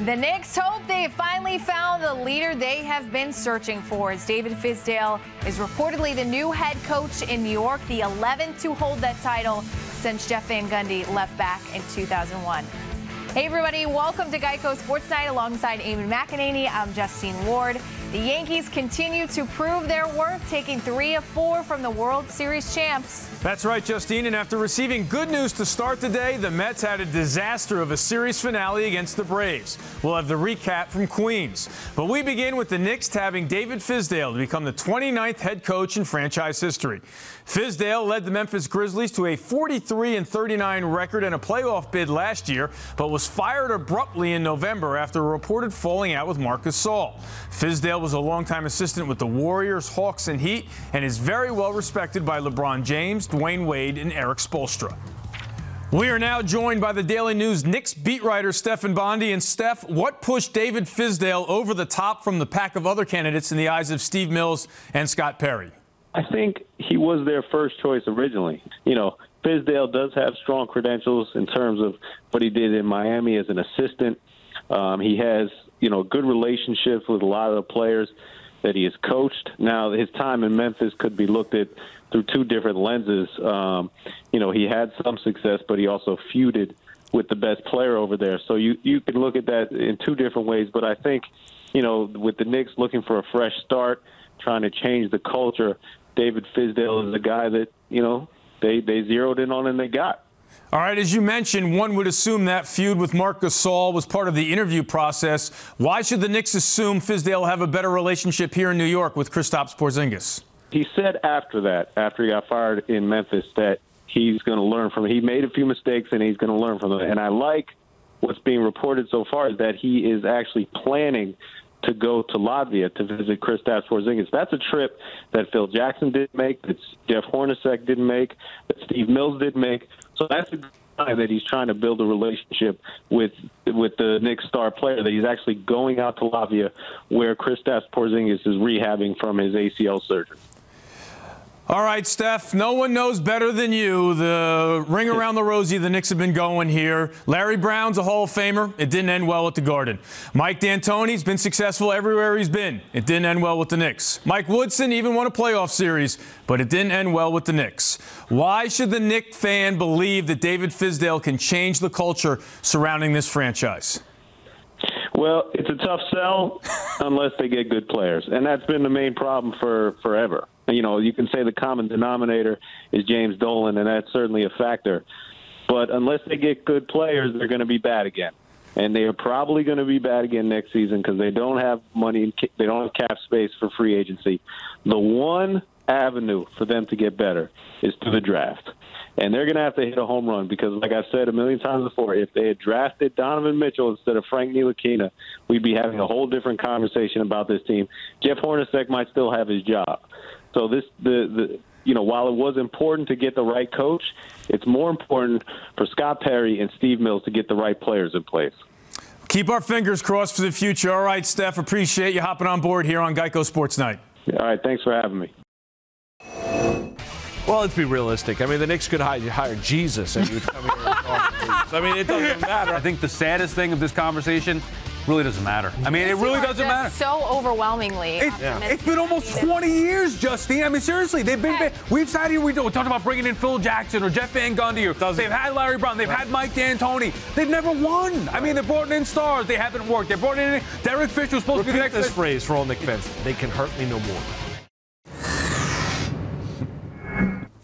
The Knicks hope they have finally found the leader they have been searching for, as David Fizdale is reportedly the new head coach in New York, the 11th to hold that title since Jeff Van Gundy left back in 2001. Hey everybody, welcome to Geico Sports Night alongside Eamon McEnany. I'm Justine Ward. The Yankees continue to prove their worth, taking 3 of 4 from the World Series champs. That's right, Justine. And after receiving good news to start the day, the Mets had a disaster of a series finale against the Braves. We'll have the recap from Queens. But we begin with the Knicks tabbing David Fizdale to become the 29th head coach in franchise history. Fizdale led the Memphis Grizzlies to a 43-39 record and a playoff bid last year, but was fired abruptly in November after a reported falling out with Marc Gasol. Fizdale was a longtime assistant with the Warriors, Hawks, and Heat, and is very well respected by LeBron James, Dwayne Wade, and Eric Spoelstra. We are now joined by the Daily News Knicks beat writer Stephen Bondy. And Steph, what pushed David Fizdale over the top from the pack of other candidates in the eyes of Steve Mills and Scott Perry? I think he was their first choice originally. You know, Fizdale does have strong credentials in terms of what he did in Miami as an assistant. He has, good relationships with a lot of the players that he has coached. Now, his time in Memphis could be looked at through two different lenses. He had some success, but he also feuded with the best player over there. So you can look at that in two different ways. But I think, with the Knicks looking for a fresh start, trying to change the culture, David Fizdale is a guy that, they zeroed in on and they got. All right, as you mentioned, one would assume that feud with Marc Gasol was part of the interview process. Why should the Knicks assume Fizdale will have a better relationship here in New York with Kristaps Porzingis? He said after he got fired in Memphis, that he's going to learn from it. He made a few mistakes, and he's going to learn from it. And I like what's being reported so far is that he is actually planning to go to Latvia to visit Kristaps Porzingis. That's a trip that Phil Jackson didn't make, that Jeff Hornacek didn't make, that Steve Mills didn't make. So that's a sign that he's trying to build a relationship with the Knicks star player, that he's actually going out to Latvia where Kristaps Porzingis is rehabbing from his ACL surgery. All right, Steph, no one knows better than you the ring around the rosy the Knicks have been going here. Larry Brown's a Hall of Famer. It didn't end well at the Garden. Mike D'Antoni's been successful everywhere he's been. It didn't end well with the Knicks. Mike Woodson even won a playoff series, but it didn't end well with the Knicks. Why should the Knicks fan believe that David Fizdale can change the culture surrounding this franchise? Well, it's a tough sell unless they get good players, and that's been the main problem for forever. You can say the common denominator is James Dolan, and that's certainly a factor. But unless they get good players, they're going to be bad again. And they are probably going to be bad again next season because they don't have money, they don't have cap space for free agency. The one avenue for them to get better is through the draft. And they're going to have to hit a home run because, like I've said a million times before, if they had drafted Donovan Mitchell instead of Frank Ntilikina, we'd be having a whole different conversation about this team. Jeff Hornacek might still have his job. So while it was important to get the right coach, it's more important for Scott Perry and Steve Mills to get the right players in place. Keep our fingers crossed for the future. All right, Steph, appreciate you hopping on board here on Geico Sports Night. All right, thanks for having me. Well, let's be realistic. I mean, the Knicks could hire Jesus and he would come here and talk to me. I mean, it doesn't matter. I think the saddest thing of this conversation really doesn't matter. I mean, it really doesn't matter. So overwhelmingly. It's been almost 20 years, Justine. I mean, seriously, they've been. We've sat here, we talked about bringing in Phil Jackson or Jeff Van Gundy. They've had Larry Brown. They've had Mike D'Antoni. They've never won. I mean, they brought in stars. They haven't worked. They brought in Derek Fisher was supposed to be the next. This phrase for all Knicks fans: they can hurt me no more.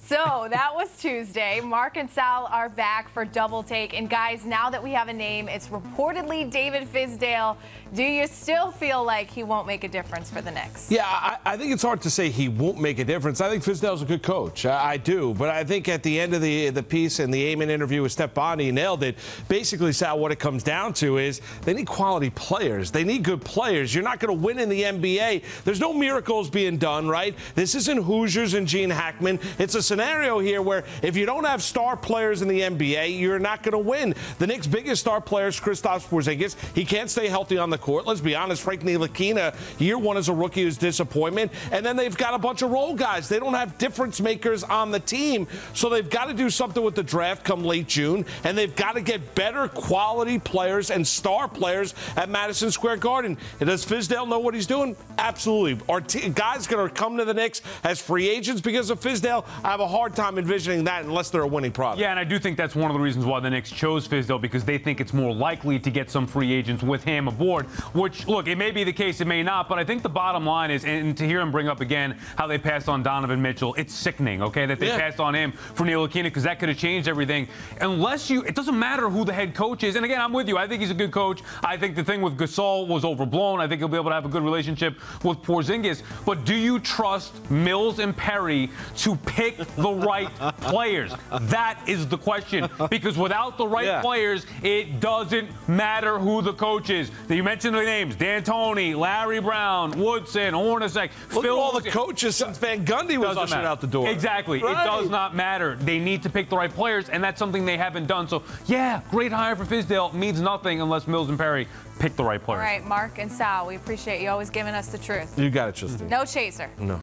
So that was Tuesday. Mark and Sal are back for Double Take. And guys, now that we have a name, it's reportedly David Fizdale. Do you still feel like he won't make a difference for the Knicks? Yeah, I think it's hard to say he won't make a difference. I think Fizdale's a good coach. I do. But I think at the end of the piece and the Eamon interview with Steph Bondy, he nailed it. Basically, Sal, what it comes down to is they need quality players. They need good players. You're not going to win in the NBA. There's no miracles being done, right? This isn't Hoosiers and Gene Hackman. It's a scenario here where if you don't have star players in the NBA, you're not going to win. The Knicks' biggest star player is Kristaps Porzingis. He can't stay healthy on the court. Let's be honest, Frank Ntilikina, year one as a rookie, is disappointment. And then they've got a bunch of role guys. They don't have difference makers on the team, so they've got to do something with the draft come late June, and they've got to get better quality players and star players at Madison Square Garden. And does Fizdale know what he's doing? Absolutely. Are guys going to come to the Knicks as free agents because of Fizdale? I have a hard time envisioning that unless they're a winning product. Yeah, and I do think that's one of the reasons why the Knicks chose Fizdale, because they think it's more likely to get some free agents with him aboard, which, look, it may be the case, it may not, but I think the bottom line is, and to hear him bring up again how they passed on Donovan Mitchell, it's sickening, okay, that they passed on him for Ntilikina, because that could have changed everything. Unless it doesn't matter who the head coach is, and again, I'm with you. I think he's a good coach. I think the thing with Gasol was overblown. I think he'll be able to have a good relationship with Porzingis. But do you trust Mills and Perry to pick the right players? That is the question. Because without the right players, it doesn't matter who the coach is. You mentioned the names: D'Antoni, Larry Brown, Woodson, Hornacek. Look at all the coaches since Van Gundy was ushered out the door. Exactly. Right. It does not matter. They need to pick the right players, and that's something they haven't done. So, yeah, great hire for Fizdale means nothing unless Mills and Perry pick the right players. All right, Mark and Sal, we appreciate you always giving us the truth. You got it, Justine. No chaser. No.